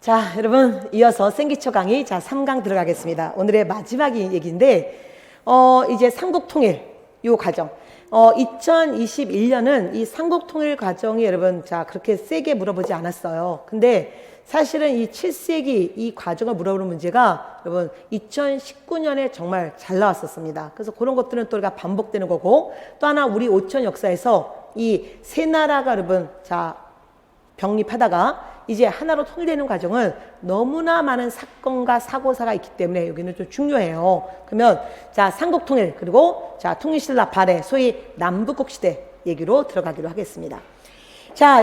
자, 여러분, 이어서 생기초 강의 3강 들어가겠습니다. 오늘의 마지막 얘기인데, 이제 삼국통일, 요 과정. 2021년은 이 삼국통일 과정이 여러분, 그렇게 세게 물어보지 않았어요. 근데 사실은 이 7세기 이 과정을 물어보는 문제가 여러분, 2019년에 정말 잘 나왔었습니다. 그래서 그런 것들은 또 우리가 반복되는 거고, 또 하나 우리 5천 역사에서 이 세 나라가 여러분, 병립하다가 이제 하나로 통일되는 과정은 너무나 많은 사건과 사고사가 있기 때문에 여기는 좀 중요해요. 그러면 삼국통일 그리고 통일신라 발해 소위 남북국 시대 얘기로 들어가기로 하겠습니다.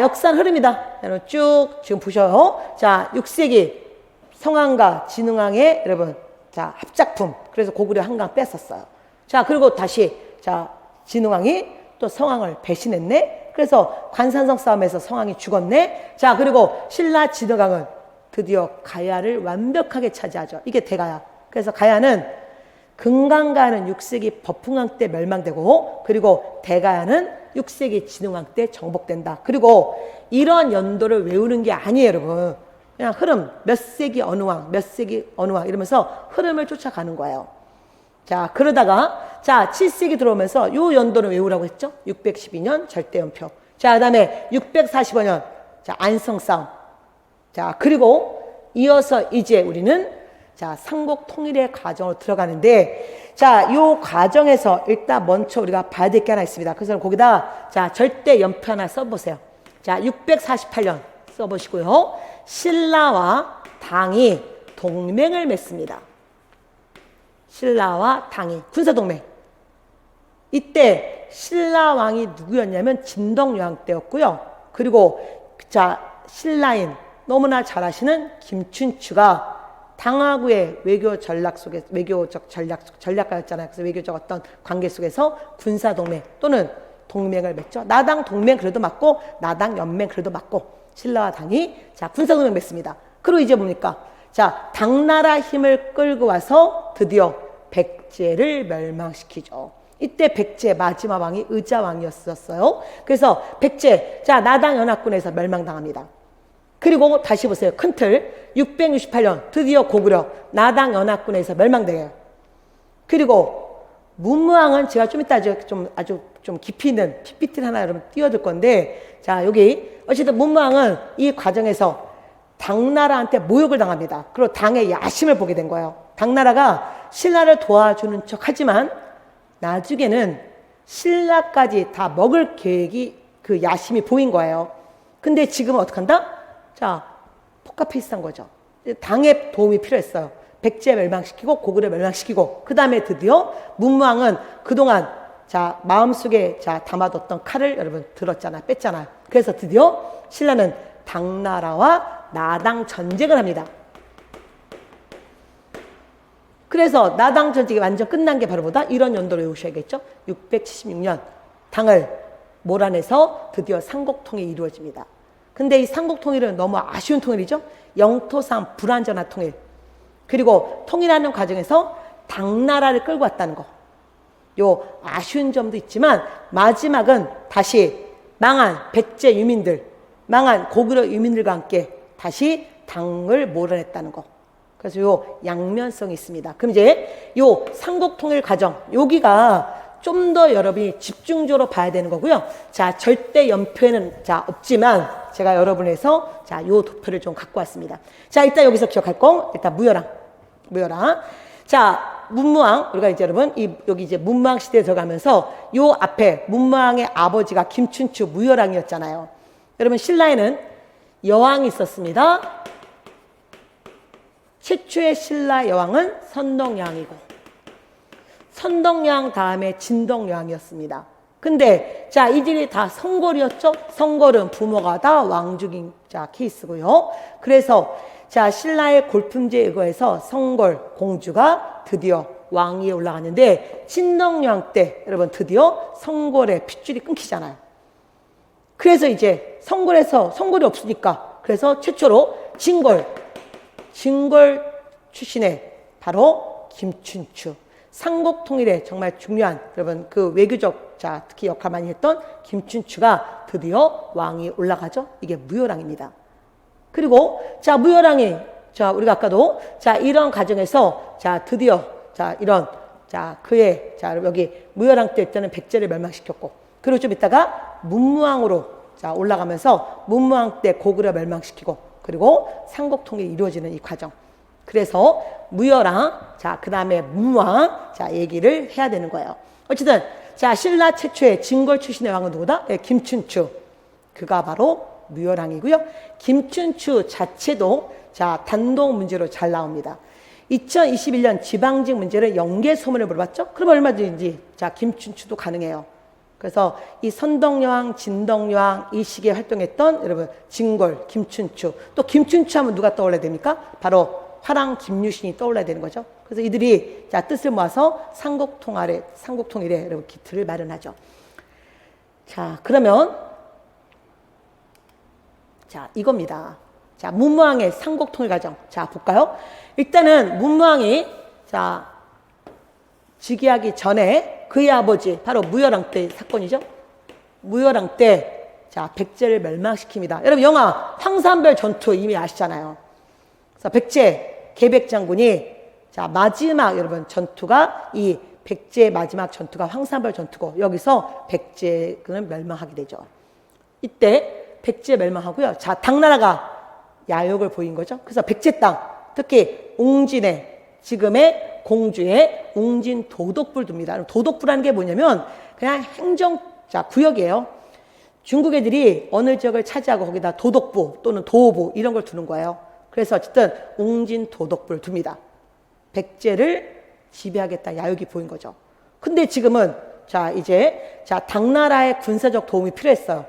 역사 흐름이다. 여러분 쭉 지금 보셔요. 6세기 성왕과 진흥왕의 여러분 합작품. 그래서 고구려 한강 뺐었어요. 그리고 다시 진흥왕이 또 성왕을 배신했네. 그래서 관산성 싸움에서 성왕이 죽었네. 그리고 신라 진흥왕은 드디어 가야를 완벽하게 차지하죠. 이게 대가야. 그래서 가야는 금강가야는 6세기 법흥왕 때 멸망되고, 그리고 대가야는 6세기 진흥왕 때 정복된다. 그리고 이런 연도를 외우는 게 아니에요, 여러분. 그냥 흐름, 몇 세기 어느 왕, 몇 세기 어느 왕 이러면서 흐름을 쫓아가는 거예요. 그러다가 7세기 들어오면서 요 연도를 외우라고 했죠. 612년 절대연표. 그 다음에 645년 안성싸움. 그리고 이어서 이제 우리는 삼국 통일의 과정으로 들어가는데, 요 과정에서 일단 먼저 우리가 봐야 될 게 하나 있습니다. 그래서 거기다 절대연표 하나 써보세요. 648년 써보시고요. 신라와 당이 동맹을 맺습니다. 신라와 당이 군사동맹. 이때 신라왕이 누구였냐면 진덕여왕 때였고요. 그리고 신라인 너무나 잘 아시는 김춘추가 당하고의 외교 전략 속에 외교적 전략가였잖아요. 그래서 외교적 어떤 관계 속에서 군사동맹 또는 동맹을 맺죠. 나당 동맹 그래도 맞고 나당 연맹 그래도 맞고 신라와 당이 군사동맹 맺습니다. 그리고 이제 뭡니까? 당나라 힘을 끌고 와서 드디어 백제를 멸망시키죠. 이때 백제 마지막 왕이 의자왕이었어요. 그래서 백제, 나당 연합군에서 멸망당합니다. 그리고 다시 보세요. 큰 틀, 668년 드디어 고구려 나당 연합군에서 멸망돼요. 그리고 문무왕은 제가 좀 이따 아주 깊이 있는 PPT를 하나 여러분 띄워줄 건데, 여기 어쨌든 문무왕은 이 과정에서 당나라한테 모욕을 당합니다. 그리고 당의 야심을 보게 된 거예요. 당나라가 신라를 도와주는 척 하지만 나중에는 신라까지 다 먹을 계획이 그 야심이 보인 거예요. 근데 지금은 어떡한다? 폭과 비슷한 거죠. 당의 도움이 필요했어요. 백제 멸망시키고 고구려 멸망시키고, 그 다음에 드디어 문무왕은 그동안 마음속에 담아뒀던 칼을 여러분 들었잖아요. 뺐잖아요. 그래서 드디어 신라는 당나라와 나당 전쟁을 합니다. 그래서 나당 전쟁이 완전 끝난 게 바로 뭐다? 이런 연도를 외우셔야겠죠. 676년 당을 몰아내서 드디어 삼국통일이 이루어집니다. 근데 이 삼국통일은 너무 아쉬운 통일이죠. 영토상 불완전한 통일. 그리고 통일하는 과정에서 당나라를 끌고 왔다는 거. 요 아쉬운 점도 있지만 마지막은 다시 망한 백제 유민들, 망한 고구려 유민들과 함께 다시 당을 몰아냈다는 거. 그래서 요 양면성이 있습니다. 그럼 이제 요 삼국통일 과정, 여기가 좀 더 여러분이 집중적으로 봐야 되는 거고요. 절대 연표에는 없지만 제가 여러분에서 요 도표를 좀 갖고 왔습니다. 일단 여기서 기억할 거, 일단 무열왕. 문무왕, 우리가 이제 여러분 여기 이제 문무왕 시대에 들어가면서 요 앞에 문무왕의 아버지가 김춘추 무열왕이었잖아요. 여러분 신라에는 여왕이 있었습니다. 최초의 신라 여왕은 선덕여왕이고, 선덕여왕 다음에 진덕여왕이었습니다. 근데 이들이 다 성골이었죠. 성골은 부모가 다 왕족인 케이스고요. 그래서 신라의 골품제에 의거해서 성골 공주가 드디어 왕위에 올라갔는데, 진덕여왕 때 여러분 드디어 성골의 핏줄이 끊기잖아요. 그래서 이제 성골이 없으니까 그래서 최초로 진골 출신의 바로 김춘추. 삼국통일에 정말 중요한 여러분 그 외교적 특히 역할 많이 했던 김춘추가 드디어 왕이 올라가죠. 이게 무열왕입니다. 그리고 자 무열왕이 자 우리가 아까도 자 이런 과정에서 자 드디어 자 이런 자 그의 자 여기 무열왕 때 때는 백제를 멸망시켰고 그리고 좀 있다가 문무왕으로 자 올라가면서 문무왕 때 고구려 멸망시키고 그리고 삼국통일이 이루어지는 이 과정. 그래서 무열왕 자 그다음에 문왕 자 얘기를 해야 되는 거예요. 어쨌든 자 신라 최초의 진골 출신의 왕은 누구다? 네, 김춘추. 그가 바로 무열왕이고요. 김춘추 자체도 자 단독 문제로 잘 나옵니다. 2021년 지방직 문제를 연계소문을 물어봤죠? 그럼 얼마든지 자 김춘추도 가능해요. 그래서 이 선덕여왕, 진덕여왕 이 시기에 활동했던 여러분 진골, 김춘추 또 김춘추 하면 누가 떠올라야 됩니까? 바로 화랑 김유신이 떠올라야 되는 거죠. 그래서 이들이 자 뜻을 모아서 삼국통일에 여러분 기틀을 마련하죠. 자 그러면 자 이겁니다. 자 문무왕의 삼국통일 과정 자 볼까요? 일단은 문무왕이 자 즉위하기 전에 그의 아버지 바로 무열왕 때 사건이죠. 무열왕 때 자 백제를 멸망시킵니다. 여러분 영화 황산별 전투 이미 아시잖아요. 그래서 백제 계백 장군이 자 마지막 여러분 전투가 이 백제의 마지막 전투가 황산별 전투고 여기서 백제는 멸망하게 되죠. 이때 백제 멸망하고요. 자 당나라가 야욕을 보인 거죠. 그래서 백제 땅 특히 옹진에 지금의 공주에 옹진 도덕부를 둡니다. 도덕부라는 게 뭐냐면 그냥 행정 자 구역이에요. 중국 애들이 어느 지역을 차지하고 거기다 도덕부 또는 도부 이런 걸 두는 거예요. 그래서 어쨌든 옹진 도덕부를 둡니다. 백제를 지배하겠다 야욕이 보인 거죠. 근데 지금은 자 이제 자 당나라의 군사적 도움이 필요했어요.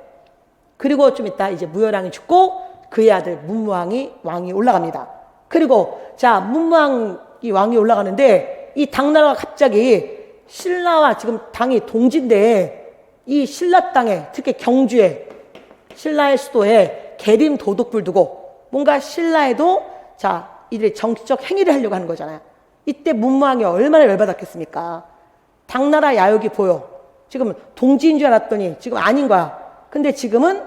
그리고 좀 이따 이제 무열왕이 죽고 그의 아들 문무왕이 왕이 올라갑니다. 그리고 자 문무왕이 왕이 올라가는데 이 당나라가 갑자기 신라와 지금 당이 동지인데 이 신라 땅에 특히 경주에 신라의 수도에 계림 도덕부를 두고 뭔가 신라에도 자 이들이 정치적 행위를 하려고 하는 거잖아요. 이때 문무왕이 얼마나 열받았겠습니까? 당나라 야욕이 보여. 지금 동지인 줄 알았더니 지금 아닌 거야. 근데 지금은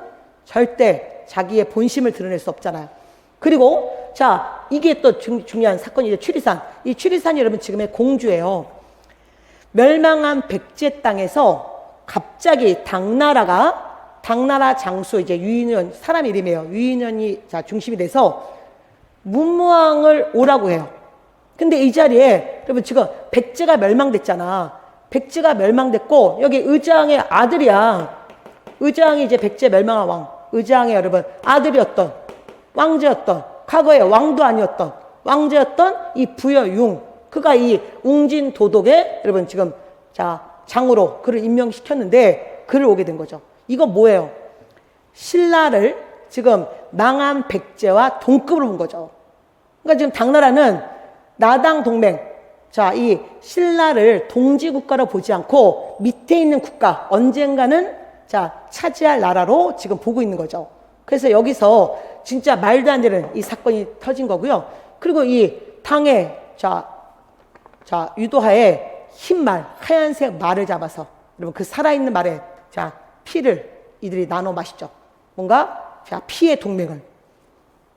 절대 자기의 본심을 드러낼 수 없잖아요. 그리고 자 이게 또 중요한 사건이 이제 취리산. 이 취리산이 여러분 지금의 공주예요. 멸망한 백제 땅에서 갑자기 당나라 장수 이제 유인원 사람 이름이에요. 유인원이 자 중심이 돼서 문무왕을 오라고 해요. 근데 이 자리에 여러분 지금 백제가 멸망됐잖아. 백제가 멸망됐고 여기 의장의 아들이야. 의장이 이제 백제 멸망한 왕. 의장의 여러분 아들이었던 왕제였던 과거에 왕도 아니었던 왕제였던 이 부여융 그가 이 웅진 도덕에 여러분 지금 자 장으로 그를 임명시켰는데 그를 오게 된 거죠. 이거 뭐예요? 신라를 지금 망한 백제와 동급으로 본 거죠. 그러니까 지금 당나라는 나당 동맹 자 이 신라를 동지국가로 보지 않고 밑에 있는 국가 언젠가는 자 차지할 나라로 지금 보고 있는 거죠. 그래서 여기서 진짜 말도 안 되는 이 사건이 터진 거고요. 그리고 이 당의 자 유도하에 흰 말, 하얀색 말을 잡아서 여러분 그 살아있는 말에 자 피를 이들이 나눠 마시죠. 뭔가 자 피의 동맹을.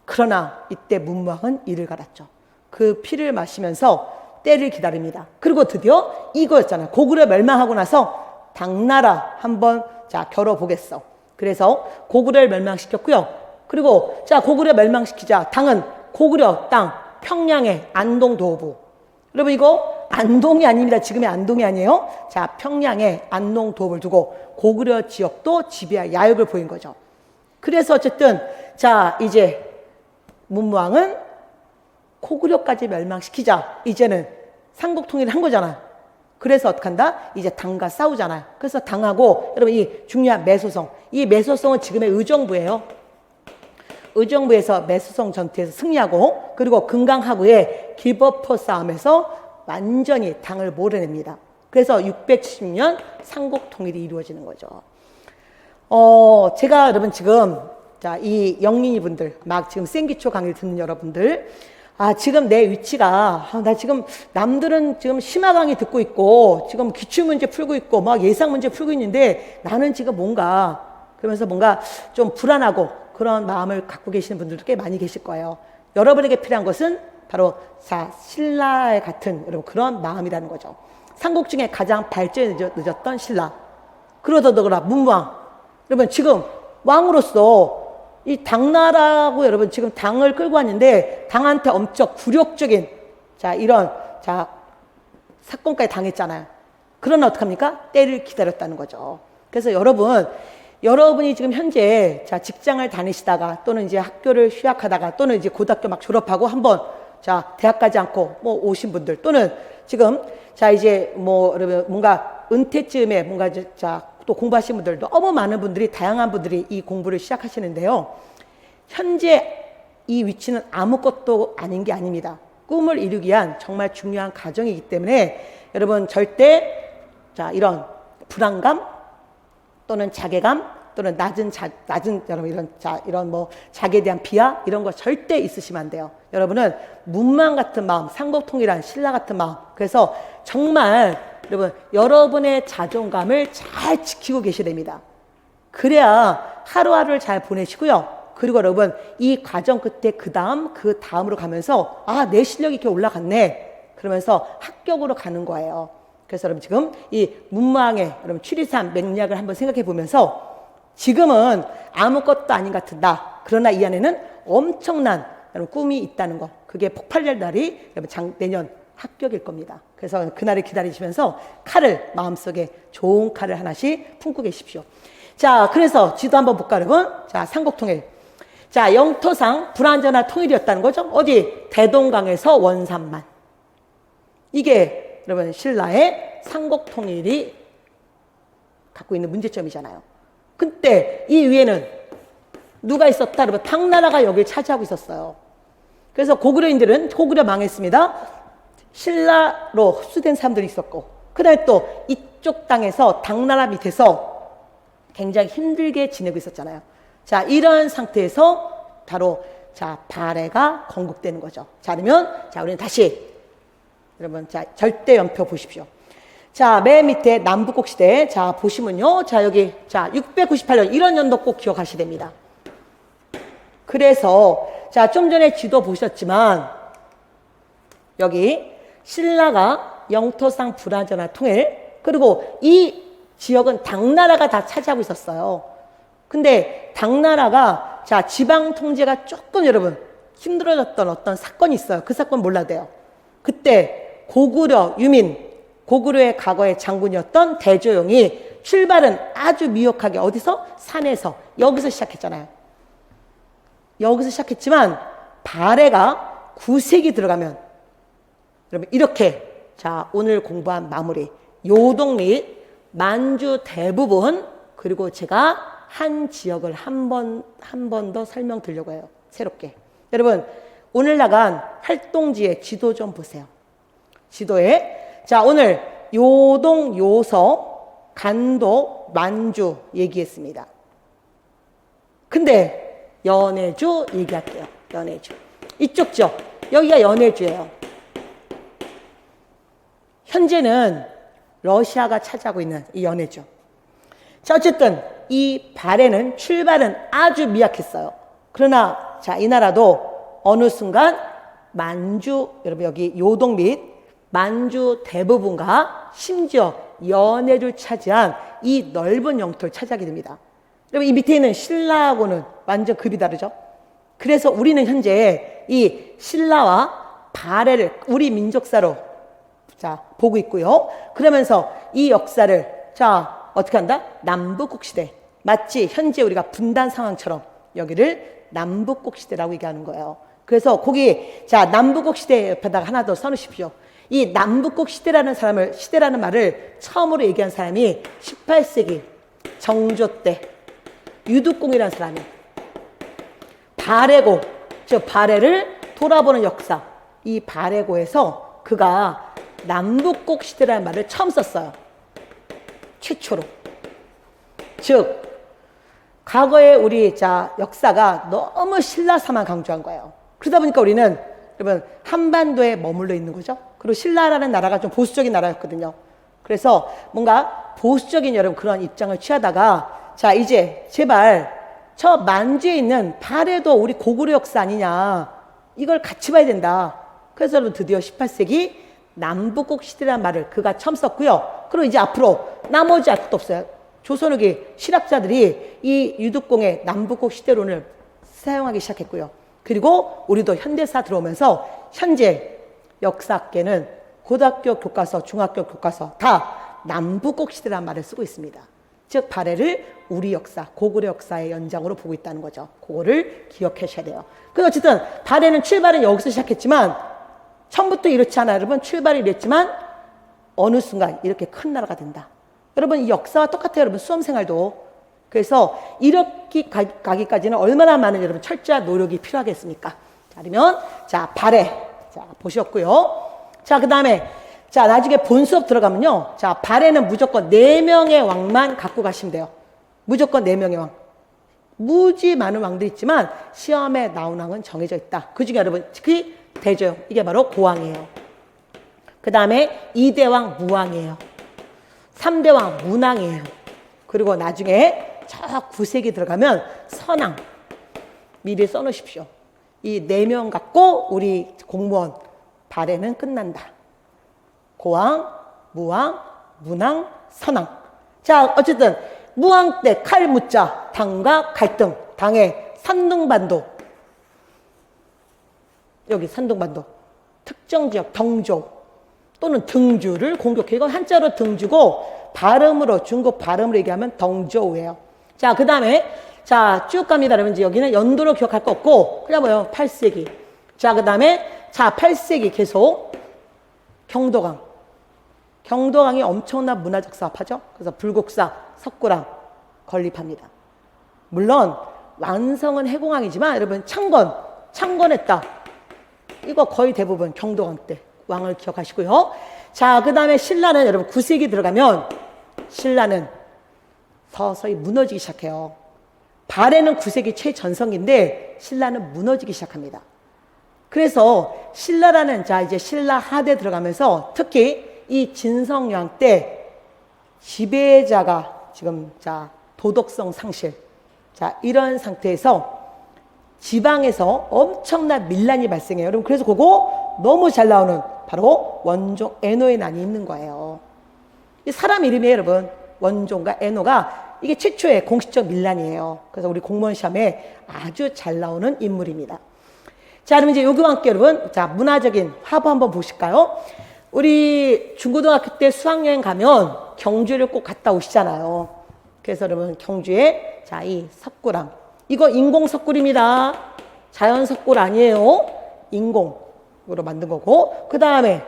그러나 이때 문무왕은 이를 갈았죠. 그 피를 마시면서 때를 기다립니다. 그리고 드디어 이거였잖아요. 고구려 멸망하고 나서 당나라 한번 자 겨뤄보겠어. 그래서 고구려를 멸망시켰고요. 그리고 자 고구려 멸망시키자 당은 고구려 땅 평양의 안동도부. 여러분 이거 안동이 아닙니다. 지금의 안동이 아니에요. 자 평양에 안동도읍을 두고 고구려 지역도 지배할 야욕을 보인 거죠. 그래서 어쨌든 자 이제 문무왕은 고구려까지 멸망시키자. 이제는 삼국통일을 한 거잖아요. 그래서 어떻게 한다? 이제 당과 싸우잖아요. 그래서 당하고 여러분 이 중요한 매소성. 이 매소성은 지금의 의정부예요. 의정부에서 매소성 전투에서 승리하고 그리고 금강하구의 길버퍼 싸움에서 완전히 당을 몰아냅니다. 그래서 670년 삼국통일이 이루어지는 거죠. 제가 여러분 지금 자 이 영린이 분들 막 지금 생기초 강의를 듣는 여러분들 지금 내 위치가 나 지금 남들은 지금 심화 강의 듣고 있고 지금 기출문제 풀고 있고 막 예상문제 풀고 있는데 나는 지금 뭔가 그러면서 뭔가 좀 불안하고 그런 마음을 갖고 계시는 분들도 꽤 많이 계실 거예요. 여러분에게 필요한 것은 바로 자 신라 같은 여러분 그런 마음이라는 거죠. 삼국 중에 가장 발전이 늦었던 신라. 그러더더구나 문왕. 여러분 지금 왕으로서 이 당나라고 여러분 지금 당을 끌고 왔는데 당한테 엄청 굴욕적인 자 이런 자 사건까지 당했잖아요. 그러나 어떡합니까? 때를 기다렸다는 거죠. 그래서 여러분이 지금 현재 자 직장을 다니시다가 또는 이제 학교를 휴학하다가 또는 이제 고등학교 막 졸업하고 한번 자 대학 가지 않고 뭐 오신 분들 또는 지금 자 이제 뭐 여러분 뭔가 은퇴쯤에 뭔가 자 또 공부하신 분들도 너무 많은 분들이 다양한 분들이 이 공부를 시작하시는데요. 현재 이 위치는 아무것도 아닌 게 아닙니다. 꿈을 이루기 위한 정말 중요한 과정이기 때문에 여러분 절대 자 이런 불안감 또는 자괴감 또는 낮은 여러분 이런 뭐 자기에 대한 비하 이런 거 절대 있으시면 안 돼요. 여러분은 문망 같은 마음, 삼국통일한 신라 같은 마음. 그래서 정말 여러분의 자존감을 잘 지키고 계셔야 됩니다. 그래야 하루하루를 잘 보내시고요. 그리고 여러분 이 과정 끝에 그 다음으로 가면서 아, 내 실력이 이렇게 올라갔네. 그러면서 합격으로 가는 거예요. 그래서 여러분 지금 이 문망의 여러분 추리산 맥락을 한번 생각해 보면서 지금은 아무것도 아닌 것 같은다. 그러나 이 안에는 엄청난 여러분 꿈이 있다는 거. 그게 폭발될 날이 여러분 내년 합격일 겁니다. 그래서 그날을 기다리시면서 칼을 마음속에 좋은 칼을 하나씩 품고 계십시오. 자, 그래서 지도 한번 볼까 여러분? 자, 삼국통일. 자, 영토상 불완전한 통일이었다는 거죠. 어디? 대동강에서 원산만. 이게 여러분 신라의 삼국통일이 갖고 있는 문제점이잖아요. 그때 이 위에는 누가 있었다? 여러분 당나라가 여기를 차지하고 있었어요. 그래서 고구려 망했습니다. 신라로 흡수된 사람들이 있었고 그 다음에 또 이쪽 땅에서 당나라 밑에서 굉장히 힘들게 지내고 있었잖아요. 자, 이런 상태에서 바로 자 발해가 건국되는 거죠. 자, 그러면 자 우리는 다시 여러분 자 절대연표 보십시오. 자, 맨 밑에 남북국 시대 자 보시면요. 자 여기 자 698년 이런 연도 꼭 기억하셔야 됩니다. 그래서 자 좀 전에 지도 보셨지만 여기 신라가 영토상 불완전한 통일 그리고 이 지역은 당나라가 다 차지하고 있었어요. 근데 당나라가 자 지방 통제가 조금 여러분 힘들어졌던 어떤 사건이 있어요. 그 사건 몰라도 돼요. 그때 고구려의 과거의 장군이었던 대조영이 출발은 아주 미혹하게 어디서? 산에서 여기서 시작했잖아요. 여기서 시작했지만 발해가 9세기 들어가면 여러분 이렇게 자 오늘 공부한 마무리 요동 및 만주 대부분 그리고 제가 한 지역을 한 번 더 설명드리려고 해요. 새롭게. 여러분 오늘 나간 활동지의 지도 좀 보세요. 지도에 자 오늘 요동, 요서, 간도, 만주 얘기했습니다. 근데 연해주 얘기할게요. 연해주. 이쪽 지역 여기가 연해주예요. 현재는 러시아가 차지하고 있는 이 연해주. 자 어쨌든 이 발해는 출발은 아주 미약했어요. 그러나 자 이 나라도 어느 순간 만주 여러분 여기 요동 및 만주 대부분과 심지어 연해주를 차지한 이 넓은 영토를 차지하게 됩니다. 여러분 이 밑에 있는 신라하고는 완전 급이 다르죠. 그래서 우리는 현재 이 신라와 발해를 우리 민족사로 자 보고 있고요. 그러면서 이 역사를 자 어떻게 한다? 남북국 시대. 마치 현재 우리가 분단 상황처럼 여기를 남북국 시대라고 얘기하는 거예요. 그래서 거기 자 남북국 시대 옆에다가 하나 더 써놓으십시오. 이 남북국 시대라는 말을 처음으로 얘기한 사람이 18세기 정조 때 유득공이라는 사람이 발해고 즉 발해를 돌아보는 역사 이 발해고에서 그가 남북국 시대라는 말을 처음 썼어요. 최초로. 즉 과거의 우리 자 역사가 너무 신라사만 강조한 거예요. 그러다 보니까 우리는 여러분 한반도에 머물러 있는 거죠. 그리고 신라라는 나라가 좀 보수적인 나라였거든요. 그래서 뭔가 보수적인 여러분 그런 입장을 취하다가 자 이제 제발 저 만주에 있는 발해도 우리 고구려 역사 아니냐. 이걸 같이 봐야 된다. 그래서 여러분 드디어 18세기 남북국 시대라는 말을 그가 처음 썼고요. 그리고 이제 앞으로 나머지 알 것도 없어요. 조선후기 실학자들이 이 유득공의 남북국 시대론을 사용하기 시작했고요. 그리고 우리도 현대사 들어오면서 현재 역사학계는 고등학교 교과서, 중학교 교과서 다 남북국 시대라는 말을 쓰고 있습니다. 즉 발해를 우리 역사, 고구려 역사의 연장으로 보고 있다는 거죠. 그거를 기억하셔야 돼요. 그래서 어쨌든 발해는 출발은 여기서 시작했지만 처음부터 이렇지 않아요. 여러분 출발이 이랬지만 어느 순간 이렇게 큰 나라가 된다. 여러분 이 역사와 똑같아요. 여러분 수험생활도. 그래서 이렇게 가기까지는 얼마나 많은 여러분 철저한 노력이 필요하겠습니까? 자, 그러면 자 발해 자 보셨고요. 자 그다음에 자 나중에 본 수업 들어가면요. 자 발해는 무조건 4명의 왕만 갖고 가시면 돼요. 무조건 4명의 왕. 무지 많은 왕들이 있지만 시험에 나온 왕은 정해져 있다. 그 중에 여러분 특히 대조영 이게 바로 고왕이에요. 그 다음에 2대왕 무왕이에요. 3대왕 문왕이에요. 그리고 나중에 저 9세기 들어가면 선왕 미리 써놓으십시오. 이 4명 갖고 우리 공무원 발해는 끝난다. 고왕, 무왕, 문왕, 선왕. 자 어쨌든 무왕 때 칼 무자 당과 갈등 당의 산둥반도 여기 산둥반도 특정 지역 덩조 또는 등주를 공격해. 이건 한자로 등주고 발음으로 중국 발음으로 얘기하면 덩조우예요. 자 그 다음에 자 쭉 갑니다. 여러분 여기는 연도로 기억할 거 없고 그냥 뭐요 8세기. 자 그 다음에 자 8세기 계속 경도강. 경도강이 엄청난 문화적 사업하죠. 그래서 불국사, 석굴암 건립합니다. 물론 완성은 해공왕이지만 여러분 창건했다. 이거 거의 대부분 경도강 때 왕을 기억하시고요. 자, 그 다음에 신라는 여러분 9세기 들어가면 신라는 서서히 무너지기 시작해요. 발해는 9세기 최전성기인데 신라는 무너지기 시작합니다. 그래서 신라라는 자 이제 신라 하대 들어가면서 특히 이 진성여왕 때 지배자가 지금 자 도덕성 상실 자 이런 상태에서 지방에서 엄청난 밀란이 발생해요. 여러분 그래서 그거 너무 잘 나오는 바로 원종 애노의 난이 있는 거예요. 이 사람 이름이에요, 여러분. 원종과 애노가 이게 최초의 공식적 밀란이에요. 그래서 우리 공무원 시험에 아주 잘 나오는 인물입니다. 자, 그럼 이제 요기와 함께 여러분, 자 문화적인 화보 한번 보실까요? 우리 중고등학교 때 수학여행 가면 경주를 꼭 갔다 오시잖아요. 그래서 여러분 경주에 자 이 석굴암 이거 인공 석굴입니다. 자연 석굴 아니에요. 인공으로 만든 거고 그 다음에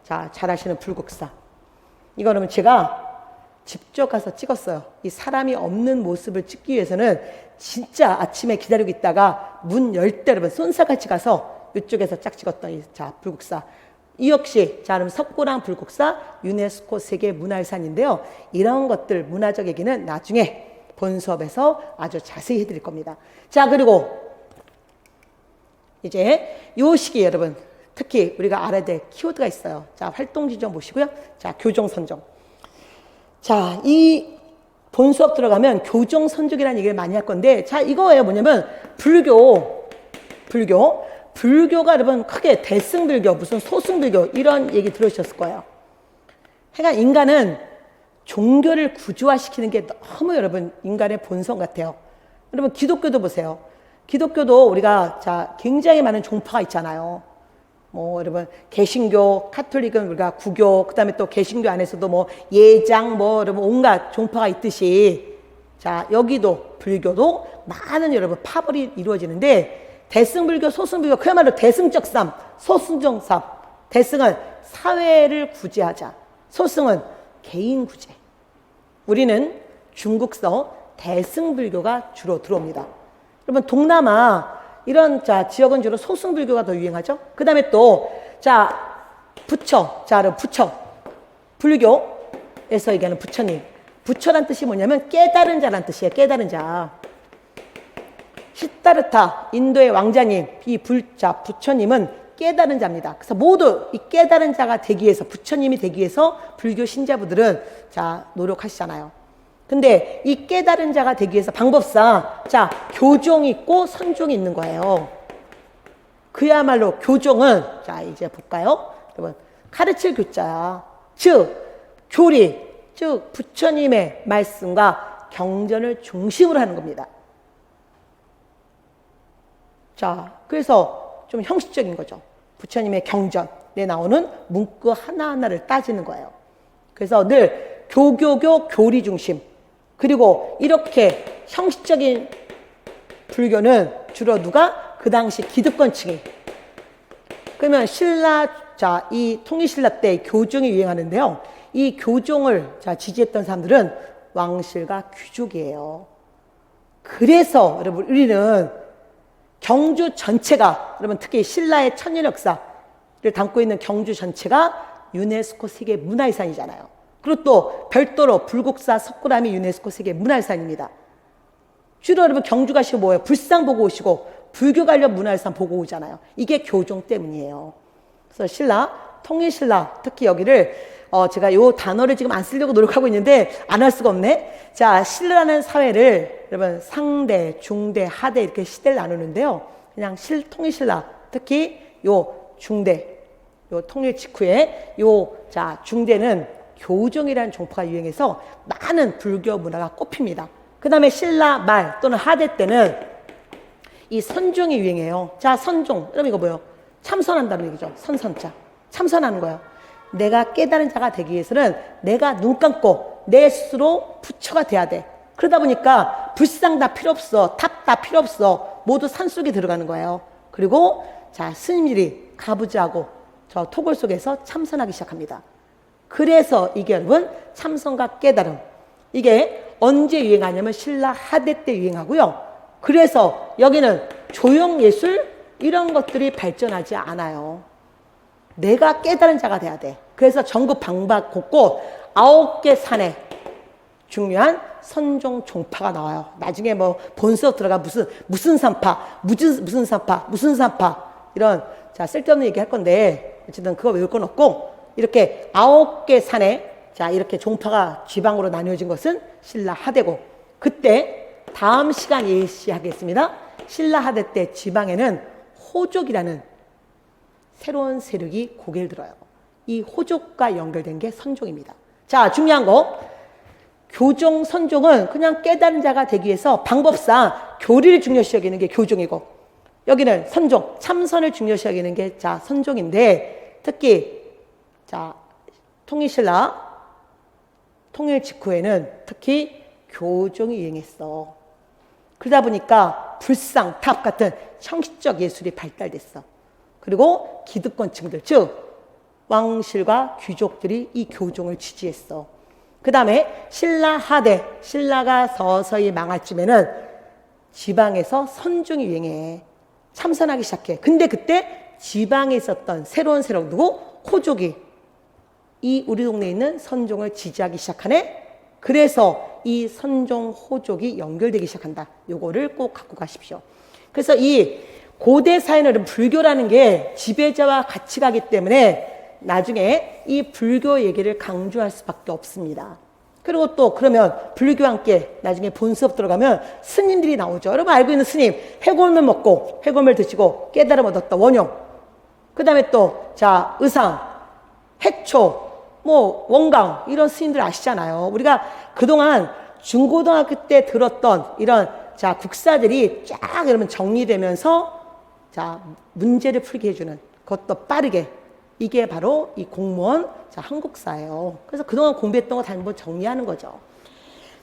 자 잘 아시는 불국사 이거는 제가 직접 가서 찍었어요. 이 사람이 없는 모습을 찍기 위해서는 진짜 아침에 기다리고 있다가 문 열 때 여러분 쏜살같이 가서 이쪽에서 짝 찍었던 이 자 불국사 이 역시 자 그럼 석굴암 불국사 유네스코 세계문화유산인데요. 이런 것들 문화적 얘기는 나중에 본 수업에서 아주 자세히 해드릴 겁니다. 자 그리고 이제 요 시기 여러분 특히 우리가 알아야 될 키워드가 있어요. 자 활동지정 보시고요. 자 교종선종. 자 이 본 수업 들어가면 교종선종이라는 얘기를 많이 할 건데 자 이거예요. 뭐냐면 불교가 여러분 크게 대승불교 무슨 소승불교 이런 얘기 들으셨을 거예요. 그러니까 인간은 종교를 구조화시키는 게 너무 여러분 인간의 본성 같아요. 여러분 기독교도 보세요. 기독교도 우리가 자 굉장히 많은 종파가 있잖아요. 뭐 여러분 개신교, 카톨릭은 우리가 구교, 그다음에 또 개신교 안에서도 뭐 예장 뭐 여러분 온갖 종파가 있듯이 자 여기도 불교도 많은 여러분 파벌이 이루어지는데 대승불교, 소승불교 그야말로 대승적 삶, 소승적 삶. 대승은 사회를 구제하자. 소승은 개인 구제. 우리는 중국서 대승불교가 주로 들어옵니다. 여러분 동남아 이런 자 지역은 주로 소승불교가 더 유행하죠. 그 다음에 또 자 부처, 자 부처 불교에서 얘기하는 부처님. 부처란 뜻이 뭐냐면 깨달은 자란 뜻이에요. 깨달은 자. 시타르타 인도의 왕자님 이 부처님은 깨달은 자입니다. 그래서 모두 이 깨달은 자가 되기 위해서 부처님이 되기 위해서 불교 신자분들은 자 노력하시잖아요. 근데 이 깨달은 자가 되기 위해서 방법상 자 교종이 있고 선종이 있는 거예요. 그야말로 교종은 자 이제 볼까요? 여러분 가르칠 교자야. 즉 교리 즉 부처님의 말씀과 경전을 중심으로 하는 겁니다. 자 그래서 좀 형식적인 거죠. 부처님의 경전에 나오는 문구 하나하나를 따지는 거예요. 그래서 늘 교리 중심 그리고 이렇게 형식적인 불교는 주로 누가? 그 당시 기득권층이. 그러면 신라, 자, 이 통일신라 때 교종이 유행하는데요. 이 교종을 자, 지지했던 사람들은 왕실과 귀족이에요. 그래서 여러분 우리는 경주 전체가 여러분 특히 신라의 천년 역사를 담고 있는 경주 전체가 유네스코 세계 문화유산이잖아요. 그리고 또 별도로 불국사 석굴암이 유네스코 세계 문화유산입니다. 주로 여러분 경주 가시고 뭐예요? 불상 보고 오시고 불교 관련 문화유산 보고 오잖아요. 이게 교종 때문이에요. 그래서 신라, 통일신라 특히 여기를 제가 요 단어를 지금 안 쓰려고 노력하고 있는데 안 할 수가 없네. 자, 신라라는 사회를 여러분 상대, 중대, 하대 이렇게 시대를 나누는데요. 그냥 통일신라 특히 요 중대, 요 통일 직후에 자 중대는 교종이라는 종파가 유행해서 많은 불교 문화가 꼽힙니다. 그 다음에 신라 말 또는 하대 때는 이 선종이 유행해요. 자, 선종. 그럼 이거 뭐예요? 참선한다는 얘기죠. 선선자. 참선하는 거예요. 내가 깨달은 자가 되기 위해서는 내가 눈 감고 내 스스로 부처가 돼야 돼. 그러다 보니까 불상 다 필요 없어. 탑 다 필요 없어. 모두 산속에 들어가는 거예요. 그리고 자, 스님들이 가부좌하고 저 토굴 속에서 참선하기 시작합니다. 그래서 이게 여러분 참선과 깨달음 이게 언제 유행하냐면 신라 하대 때 유행하고요. 그래서 여기는 조형예술 이런 것들이 발전하지 않아요. 내가 깨달은 자가 돼야 돼. 그래서 전국 방방 곳곳 9개 산에 중요한 선종 종파가 나와요. 나중에 뭐 본서 들어가 무슨 산파, 무슨 산파, 무슨 산파 이런 자 쓸데없는 얘기 할 건데 어쨌든 그거 외울 건 없고 이렇게 9개 산에 자 이렇게 종파가 지방으로 나뉘어진 것은 신라 하대고 그때 다음 시간 예시하겠습니다. 신라 하대 때 지방에는 호족이라는 새로운 세력이 고개를 들어요. 이 호족과 연결된 게 선종입니다. 자 중요한 거 교종, 선종은 그냥 깨달은 자가 되기 위해서 방법상 교리를 중요시 여기는 게 교종이고 여기는 선종, 참선을 중요시 여기는 게 자 선종인데 특히 자 통일신라 통일 직후에는 특히 교종이 유행했어. 그러다 보니까 불상, 탑 같은 형식적 예술이 발달됐어. 그리고 기득권층들 즉 왕실과 귀족들이 이 교종을 지지했어. 그 다음에 신라 하대, 신라가 서서히 망할 쯤에는 지방에서 선종이 유행해. 참선하기 시작해. 근데 그때 지방에 있었던 새로운 세력 누구? 호족이 이 우리 동네에 있는 선종을 지지하기 시작하네. 그래서 이 선종 호족이 연결되기 시작한다. 요거를 꼭 갖고 가십시오. 그래서 이 고대 사회는 불교라는 게 지배자와 같이 가기 때문에 나중에 이 불교 얘기를 강조할 수밖에 없습니다. 그리고 또 그러면 불교와 함께 나중에 본 수업 들어가면 스님들이 나오죠. 여러분 알고 있는 스님 해골물 먹고 해골물 드시고 깨달음 얻었다 원용. 그 다음에 또 자 의상, 해초, 뭐 원강 이런 스님들 아시잖아요. 우리가 그동안 중고등학교 때 들었던 이런 자 국사들이 쫙 여러분 정리되면서 자 문제를 풀게 해주는 그것도 빠르게 이게 바로 이 공무원 자 한국사예요. 그래서 그동안 공부했던 거 다 한번 정리하는 거죠.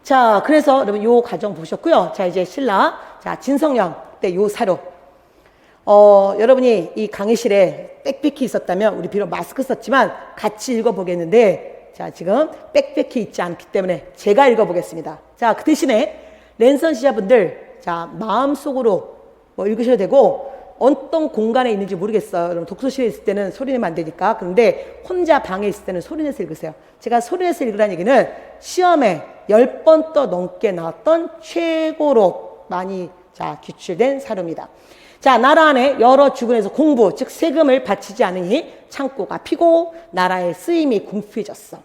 자 그래서 여러분 요 과정 보셨고요. 자 이제 신라 자 진성령 때 요 사료 여러분이 이 강의실에 백패키 있었다면 우리 비록 마스크 썼지만 같이 읽어보겠는데 자 지금 백패키 있지 않기 때문에 제가 읽어보겠습니다. 자 그 대신에 랜선시자분들 자 마음속으로 뭐 읽으셔도 되고 어떤 공간에 있는지 모르겠어요. 여러분 독서실에 있을 때는 소리 내면 안 되니까. 그런데 혼자 방에 있을 때는 소리 내서 읽으세요. 제가 소리 내서 읽으라는 얘기는 시험에 10번 더 넘게 나왔던 최고로 많이 자 규출된 사료입니다. 자 나라 안에 여러 주군에서 공부 즉 세금을 바치지 않으니 창고가 피고 나라의 쓰임이 궁핍해졌어.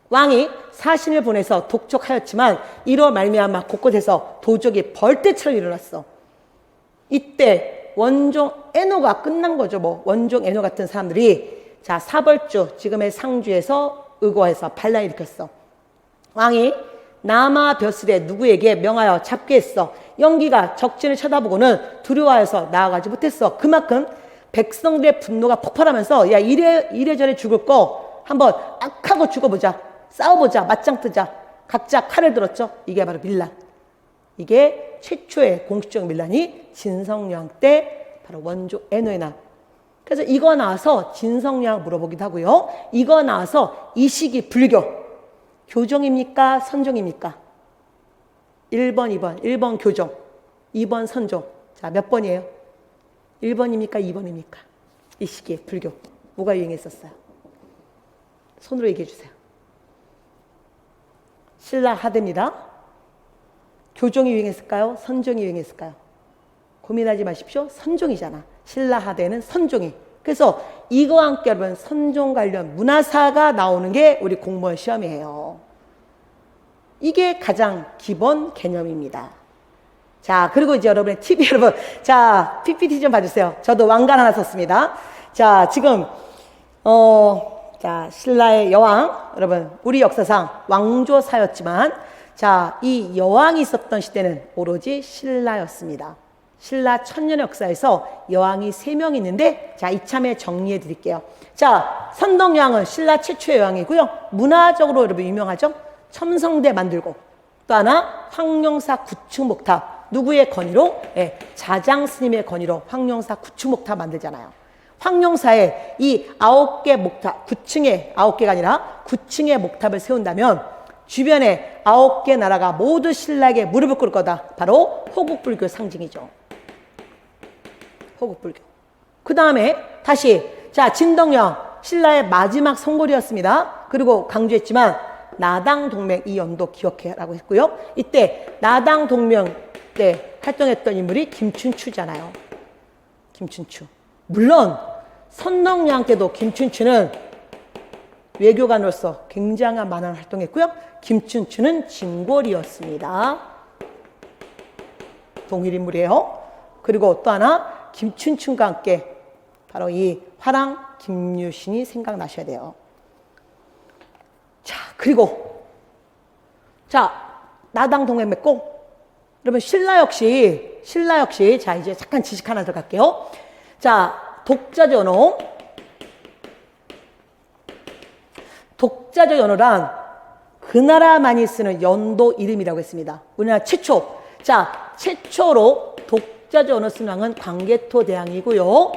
왕이 사신을 보내서 독촉하였지만 이로 말미암아 곳곳에서 도적이 벌떼처럼 일어났어. 이때 원종 애노가 끝난 거죠. 뭐 원종 애노 같은 사람들이 자 사벌주 지금의 상주에서 의거해서 반란을 일으켰어. 왕이 남아 벼슬에 누구에게 명하여 잡게 했어. 영기가 적진을 쳐다보고는 두려워해서 나아가지 못했어. 그만큼 백성들의 분노가 폭발하면서 야 이래저래 죽을 거 한번 악하고 죽어보자. 싸워보자. 맞짱 뜨자. 각자 칼을 들었죠. 이게 바로 밀란. 이게 최초의 공식적 밀란이 진성여왕 때 바로 원조 애노에 난. 그래서 이거 나와서 진성여왕 물어보기도 하고요. 이거 나와서 이 시기 불교 교종입니까? 선종입니까? 1번, 2번. 1번 교종, 2번 선종. 자, 몇 번이에요? 1번입니까? 2번입니까? 이 시기에 불교. 뭐가 유행했었어요? 손으로 얘기해 주세요. 신라 하대입니다. 교종이 유행했을까요? 선종이 유행했을까요? 고민하지 마십시오. 선종이잖아. 신라 하대는 선종이. 그래서 이거와 함께 여러분 선종 관련 문화사가 나오는 게 우리 공무원 시험이에요. 이게 가장 기본 개념입니다. 자, 그리고 이제 여러분의 팁이 여러분, 자, PPT 좀 봐주세요. 저도 왕관 하나 썼습니다. 자, 지금 자, 신라의 여왕, 여러분, 우리 역사상 왕조사였지만, 자, 이 여왕이 있었던 시대는 오로지 신라였습니다. 신라 천년의 역사에서 여왕이 3명 있는데, 자, 이참에 정리해 드릴게요. 자, 선덕여왕은 신라 최초의 여왕이고요. 문화적으로 여러분 유명하죠? 첨성대 만들고, 또 하나, 황룡사 구축목탑. 누구의 건의로? 예, 자장 스님의 건의로 황룡사 구축목탑 만들잖아요. 황룡사에 이 9개 목탑, 9층의 9개가 아니라 9층의 목탑을 세운다면 주변에 9개 나라가 모두 신라에게 무릎을 꿇을 거다. 바로 호국불교 상징이죠. 호국불교. 그 다음에 다시 자 진덕여왕 신라의 마지막 성골이었습니다. 그리고 강조했지만 나당동맹 이 연도 기억해라고 했고요. 이때 나당동맹 때 활동했던 인물이 김춘추잖아요. 김춘추. 물론 선덕여왕 때도 김춘추는 외교관으로서 굉장한 많은 활동했고요. 김춘추는 진골이었습니다. 동일 인물이에요. 그리고 또 하나 김춘추과 함께 바로 이 화랑 김유신이 생각나셔야 돼요. 자, 그리고 자 나당 동맹 맺고 여러분 신라 역시 자 이제 잠깐 지식 하나 들어갈게요. 자 독자전호 독자전호란 그 나라만이 쓰는 연도 이름이라고 했습니다. 우리나라 최초 자 최초로 독자전호 쓴 왕은 광개토 대왕이고요.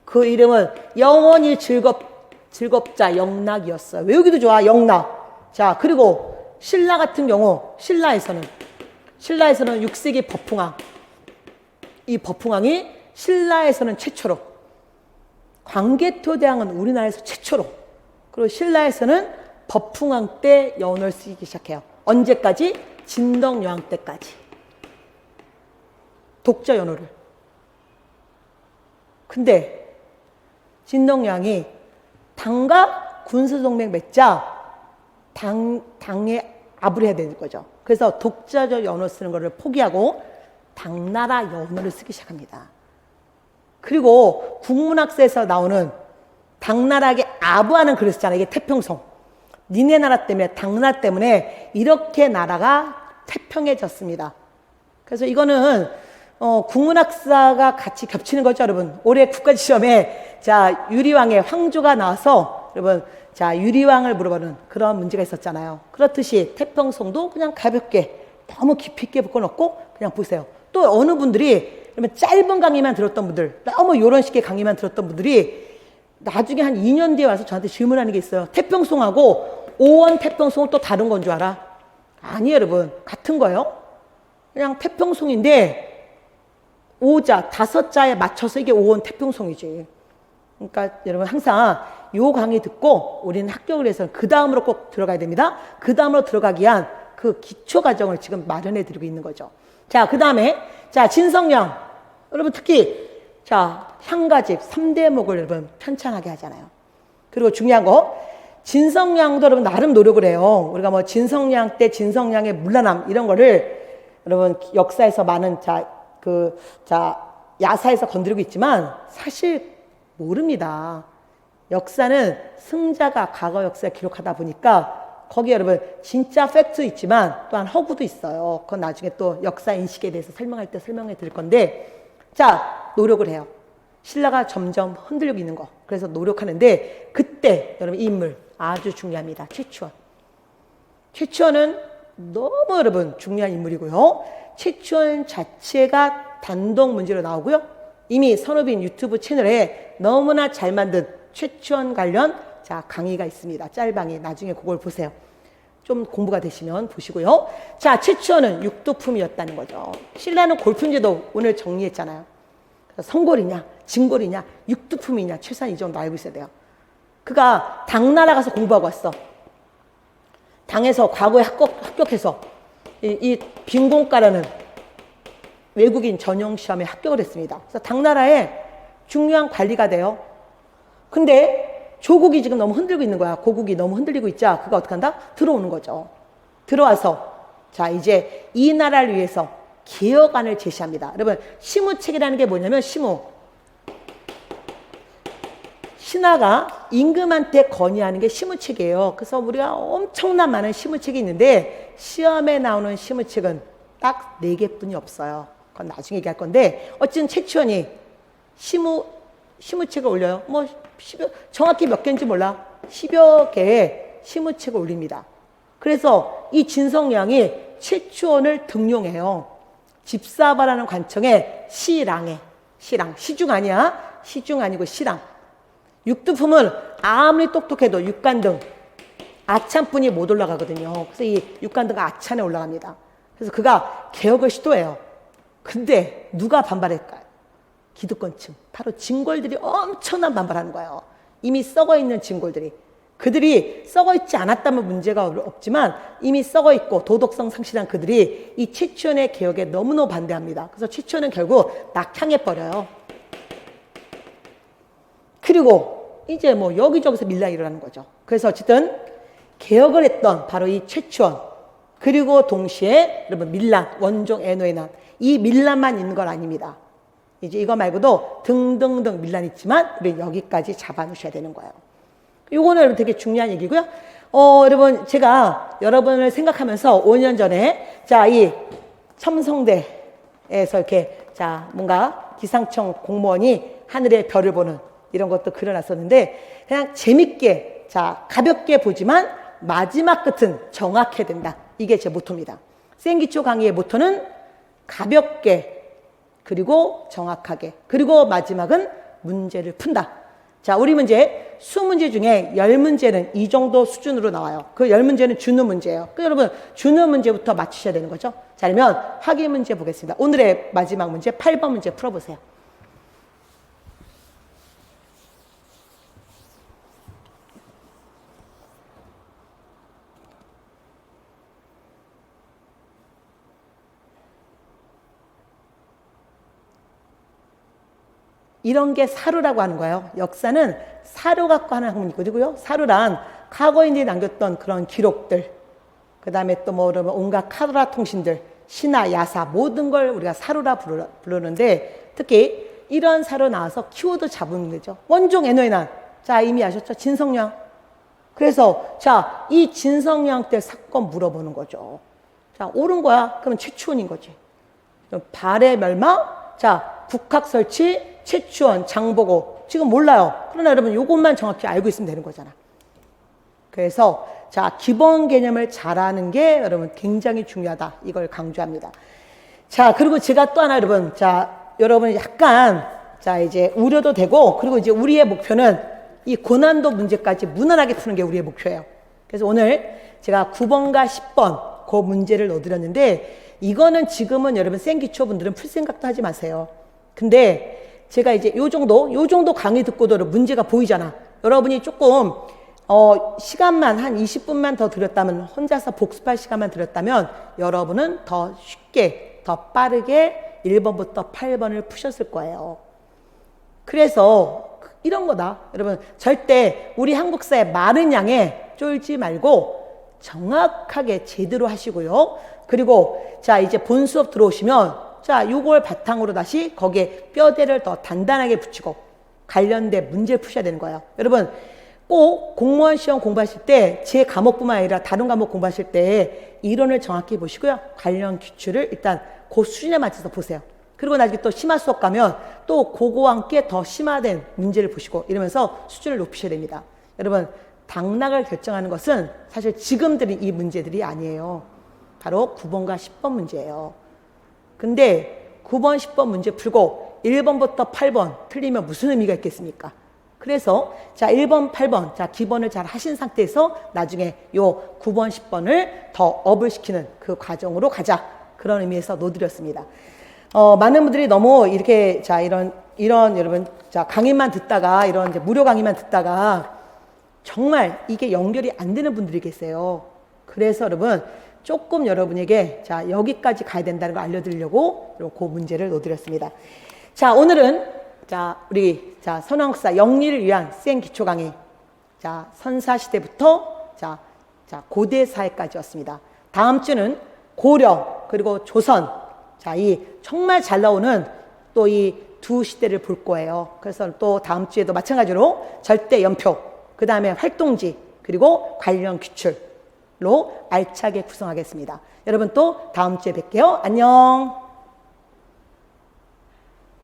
그 이름은 영원히 즐겁자 영락이었어요. 외우기도 좋아 영락. 자 그리고 신라 같은 경우 신라에서는 6세기 법흥왕 이 법흥왕이 신라에서는 최초로 광개토 대왕은 우리나라에서 최초로 그리고 신라에서는 법흥왕 때 연호를 쓰기 시작해요. 언제까지? 진덕여왕 때까지 독자 연호를. 근데 진덕여왕이 당과 군사동맹 맺자 당에 압을 해야 되는 거죠. 그래서 독자적 연호 쓰는 것을 포기하고 당나라 연호를 쓰기 시작합니다. 그리고 국문학서에서 나오는 당나라에게 아부하는 글을 쓰잖아요. 이게 태평성. 니네 나라 때문에 당나라 때문에 이렇게 나라가 태평해졌습니다. 그래서 이거는 국문학사가 같이 겹치는 거죠, 여러분. 올해 국가시험에 자 유리왕의 황조가 나와서 여러분 자 유리왕을 물어보는 그런 문제가 있었잖아요. 그렇듯이 태평성도 그냥 가볍게 너무 깊이 있게 묶어놓고 그냥 보세요. 또 어느 분들이 그러면 짧은 강의만 들었던 분들 너무 이런 식의 강의만 들었던 분들이 나중에 한 2년 뒤에 와서 저한테 질문하는 게 있어요. 태평송하고 오원 태평송은 또 다른 건 줄 알아? 아니에요, 여러분. 같은 거예요. 그냥 태평송인데 5자, 5자에 맞춰서 이게 오원 태평송이지. 그러니까 여러분 항상 요 강의 듣고 우리는 합격을 해서 그 다음으로 꼭 들어가야 됩니다. 그 다음으로 들어가기 위한 그 기초 과정을 지금 마련해 드리고 있는 거죠. 자, 그 다음에 자 진성여왕 여러분 특히 자 향가집 3대목을 여러분 편찬하게 하잖아요. 그리고 중요한 거 진성량도 여러분 나름 노력을 해요. 우리가 뭐 진성량 때 진성량의 문란함 이런 거를 여러분 역사에서 많은 야사에서 건드리고 있지만 사실 모릅니다. 역사는 승자가 과거 역사에 기록하다 보니까 거기에 여러분 진짜 팩트 있지만 또한 허구도 있어요. 그건 나중에 또 역사 인식에 대해서 설명할 때 설명해 드릴 건데, 자, 노력을 해요. 신라가 점점 흔들리고 있는 거. 그래서 노력하는데 그때 여러분 이 인물 아주 중요합니다. 최추원. 최추원은 너무 여러분 중요한 인물이고요. 최추원 자체가 단독 문제로 나오고요. 이미 선우빈 유튜브 채널에 너무나 잘 만든 최추원 관련 강의가 있습니다. 짤방에 나중에 그걸 보세요. 좀 공부가 되시면 보시고요. 자, 최추원은 육두품이었다는 거죠. 신라는 골품제도 오늘 정리했잖아요. 성골이냐 진골이냐 육두품이냐 최소한 이 정도 알고 있어야 돼요. 그가 당나라 가서 공부하고 왔어. 당에서 과거에 합격해서 이 빈공과라는 외국인 전용 시험에 합격을 했습니다. 그래서 당나라에 중요한 관리가 돼요. 근데 조국이 지금 너무 흔들고 있는 거야. 고국이 너무 흔들리고 있자 그가 어떻게 한다? 들어오는 거죠. 들어와서 자 이제 이 나라를 위해서 개혁안을 제시합니다. 여러분 시무책이라는 게 뭐냐면 신하가 임금한테 건의하는 게 시무책이에요. 그래서 우리가 엄청난 많은 시무책이 있는데 시험에 나오는 시무책은 딱 4개뿐이 없어요. 그건 나중에 얘기할 건데 어쨌든 최추원이 시무책을 올려요. 뭐 정확히 몇 개인지 몰라. 10여 개의 시무책을 올립니다. 그래서 이 진성량이 최추원을 등용해요. 집사바라는 관청의 시랑, 시중 아니야. 시중 아니고 시랑. 육두품은 아무리 똑똑해도 육간등, 아찬뿐이 못 올라가거든요. 그래서 이 육간등가 아찬에 올라갑니다. 그래서 그가 개혁을 시도해요. 근데 누가 반발할까요? 기득권층. 바로 진골들이 엄청난 반발하는 거예요. 이미 썩어있는 진골들이. 그들이 썩어있지 않았다면 문제가 없지만 이미 썩어있고 도덕성 상실한 그들이 이 최추원의 개혁에 너무너무 반대합니다. 그래서 최추원은 결국 낙향해버려요. 그리고 이제 뭐 여기저기서 밀란이 일어나는 거죠. 그래서 어쨌든 개혁을 했던 바로 이 최추원, 그리고 동시에 여러분 밀란, 원종 애노의 난, 이 밀란만 있는 건 아닙니다. 이제 이거 말고도 등등등 밀란이 있지만 우리 여기까지 잡아놓으셔야 되는 거예요. 요거는 여러분 되게 중요한 얘기고요. 여러분 제가 여러분을 생각하면서 5년 전에 이 첨성대에서 이렇게 뭔가 기상청 공무원이 하늘의 별을 보는 이런 것도 그려놨었는데 그냥 재밌게 가볍게 보지만 마지막 끝은 정확해야 된다. 이게 제 모토입니다. 생기초 강의의 모토는 가볍게 그리고 정확하게 그리고 마지막은 문제를 푼다. 자, 우리 문제 20문제 중에 10문제는 이 정도 수준으로 나와요. 그 10문제는 준우 문제예요. 여러분 준우 문제부터 맞추셔야 되는 거죠. 자, 그러면 확인 문제 보겠습니다. 오늘의 마지막 문제 8번 문제 풀어보세요. 이런 게 사료라고 하는 거예요. 역사는 사료 갖고 하는 학문이고요. 사료란 과거인들이 남겼던 그런 기록들, 그 다음에 또 뭐 온갖 카더라 통신들, 신화, 야사 모든 걸 우리가 사료라 부르는데 특히 이런 사료 나와서 키워드 잡으면 되죠. 원종 애노의 난. 자, 이미 아셨죠? 진성량. 그래서 이 진성량 때 사건 물어보는 거죠. 자, 옳은 거야. 그러면 최추원인 거지. 발의 멸망. 자, 북학 설치. 최추원, 장보고 지금 몰라요. 그러나 여러분 이것만 정확히 알고 있으면 되는 거잖아. 그래서 기본 개념을 잘 아는 게 여러분 굉장히 중요하다. 이걸 강조합니다. 자, 그리고 제가 또 하나 여러분 여러분 약간 이제 우려도 되고 그리고 이제 우리의 목표는 이 고난도 문제까지 무난하게 푸는 게 우리의 목표예요. 그래서 오늘 제가 9번과 10번 그 문제를 넣어드렸는데 이거는 지금은 여러분 생기초 분들은 풀 생각도 하지 마세요. 근데 제가 이제 요 정도 강의 듣고도 문제가 보이잖아. 여러분이 조금 시간만 한 20분만 더 들였다면, 혼자서 복습할 시간만 들였다면 여러분은 더 쉽게 더 빠르게 1번부터 8번을 푸셨을 거예요. 그래서 이런 거다. 여러분, 절대 우리 한국사의 마른 양에 쫄지 말고 정확하게 제대로 하시고요. 그리고 자, 이제 본 수업 들어오시면 자, 요걸 바탕으로 다시 거기에 뼈대를 더 단단하게 붙이고 관련된 문제를 푸셔야 되는 거예요. 여러분, 꼭 공무원 시험 공부하실 때 제 과목뿐만 아니라 다른 과목 공부하실 때 이론을 정확히 보시고요. 관련 기출을 일단 그 수준에 맞춰서 보세요. 그리고 나중에 또 심화 수업 가면 또 그거와 함께 더 심화된 문제를 보시고 이러면서 수준을 높이셔야 됩니다. 여러분, 당락을 결정하는 것은 사실 지금 드린 이 문제들이 아니에요. 바로 9번과 10번 문제예요. 근데 9번, 10번 문제 풀고 1번부터 8번 틀리면 무슨 의미가 있겠습니까? 그래서 자, 1번, 8번 자, 기본을 잘 하신 상태에서 나중에 요 9번, 10번을 더 업을 시키는 그 과정으로 가자. 그런 의미에서 놓드렸습니다. 많은 분들이 너무 이렇게 자, 이런 여러분 자, 강의만 듣다가 이런 이제 무료 강의만 듣다가 정말 이게 연결이 안 되는 분들이 계세요. 그래서 여러분 조금 여러분에게 자, 여기까지 가야 된다는 걸 알려드리려고 그 문제를 놓드렸습니다. 자, 오늘은 자, 우리 자, 선왕국사 영리를 위한 수행 기초 강의 자, 선사시대부터 자, 고대 사회까지였습니다. 다음 주는 고려 그리고 조선 자, 이 정말 잘 나오는 또 이 두 시대를 볼 거예요. 그래서 또 다음 주에도 마찬가지로 절대 연표, 그 다음에 활동지, 그리고 관련 기출로 알차게 구성하겠습니다. 여러분 또 다음 주에 뵐게요. 안녕.